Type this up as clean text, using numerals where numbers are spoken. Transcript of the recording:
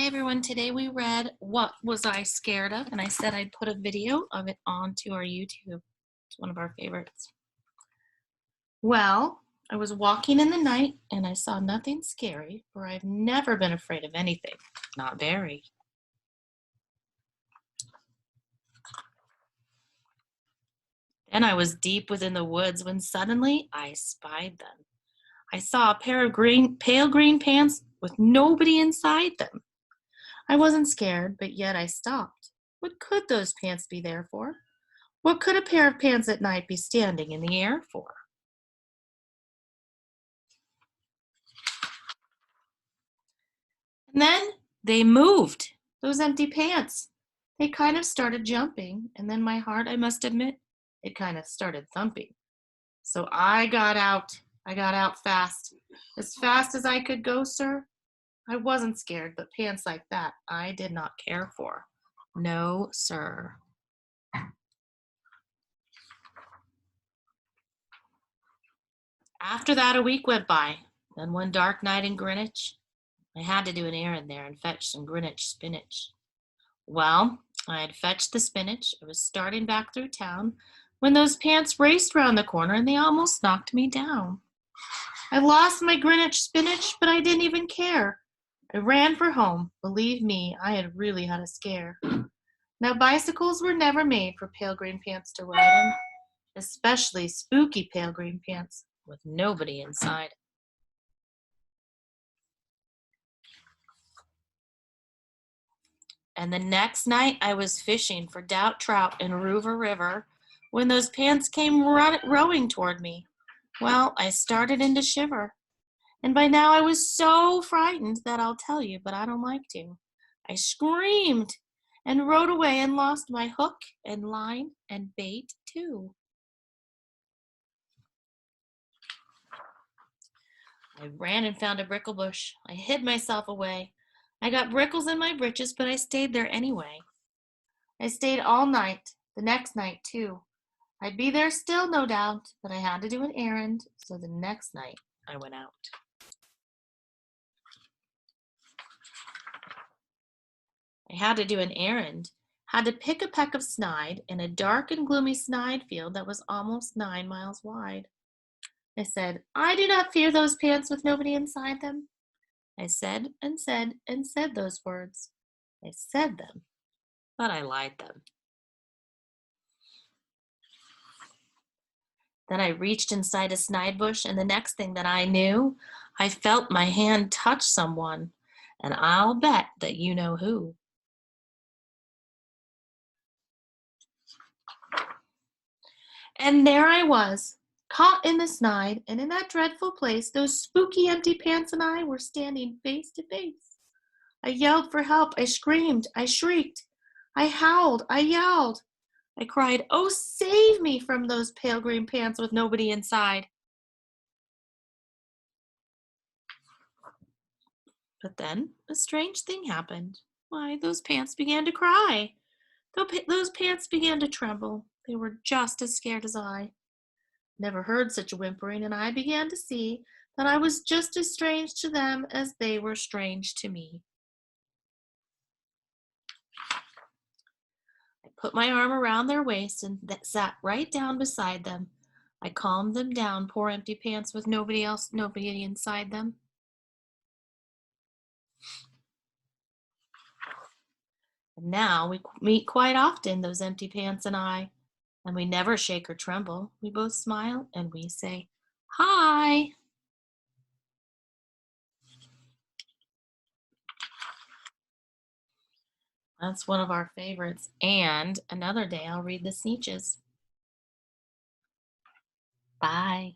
Hey everyone, today we read What Was I Scared Of? And I said I'd put a video of it onto our YouTube. It's one of our favorites. Well, I was walking in the night and I saw nothing scary, for I've never been afraid of anything. Not very. Then I was deep within the woods when suddenly I spied them. I saw a pair of pale green pants with nobody inside them. I wasn't scared, but yet I stopped. What could those pants be there for? What could a pair of pants at night be standing in the air for? And then they moved, those empty pants. They kind of started jumping, and then my heart, I must admit, it kind of started thumping. So I got out. I got out fast as I could go, sir. I wasn't scared, but pants like that I did not care for. No, sir. After that, a week went by. Then one dark night in Greenwich, I had to do an errand there and fetch some Greenwich spinach. Well, I had fetched the spinach. I was starting back through town when those pants raced round the corner and they almost knocked me down. I lost my Greenwich spinach, but I didn't even care. I ran for home. Believe me, I had really had a scare. Now, bicycles were never made for pale green pants to ride in, especially spooky pale green pants with nobody inside. And the next night I was fishing for trout in Ruver River when those pants came rowing toward me. Well, I started into shiver. And by now I was so frightened that I'll tell you, but I don't like to. I screamed and rode away and lost my hook and line and bait too. I ran and found a brickle bush. I hid myself away. I got brickles in my britches, but I stayed there anyway. I stayed all night, the next night too. I'd be there still, no doubt, but I had to do an errand, so the next night I went out. I had to do an errand, had to pick a peck of snide in a dark and gloomy snide field that was almost 9 miles wide. I said, I do not fear those pants with nobody inside them. I said and said and said those words. I said them, but I lied them. Then I reached inside a snide bush, and the next thing that I knew, I felt my hand touch someone, and I'll bet that you know who. And there I was, caught in the snide, and in that dreadful place, those spooky empty pants and I were standing face to face. I yelled for help. I screamed. I shrieked. I howled. I yelled. I cried, oh, save me from those pale green pants with nobody inside. But then a strange thing happened. Why, those pants began to cry. Those pants began to tremble. They were just as scared as I. Never heard such whimpering, and I began to see that I was just as strange to them as they were strange to me. I put my arm around their waist and sat right down beside them. I calmed them down, poor empty pants with nobody inside them. And now we meet quite often, those empty pants and I, and we never shake or tremble. We both smile and we say, hi. That's one of our favorites. And another day I'll read the Sneetches. Bye.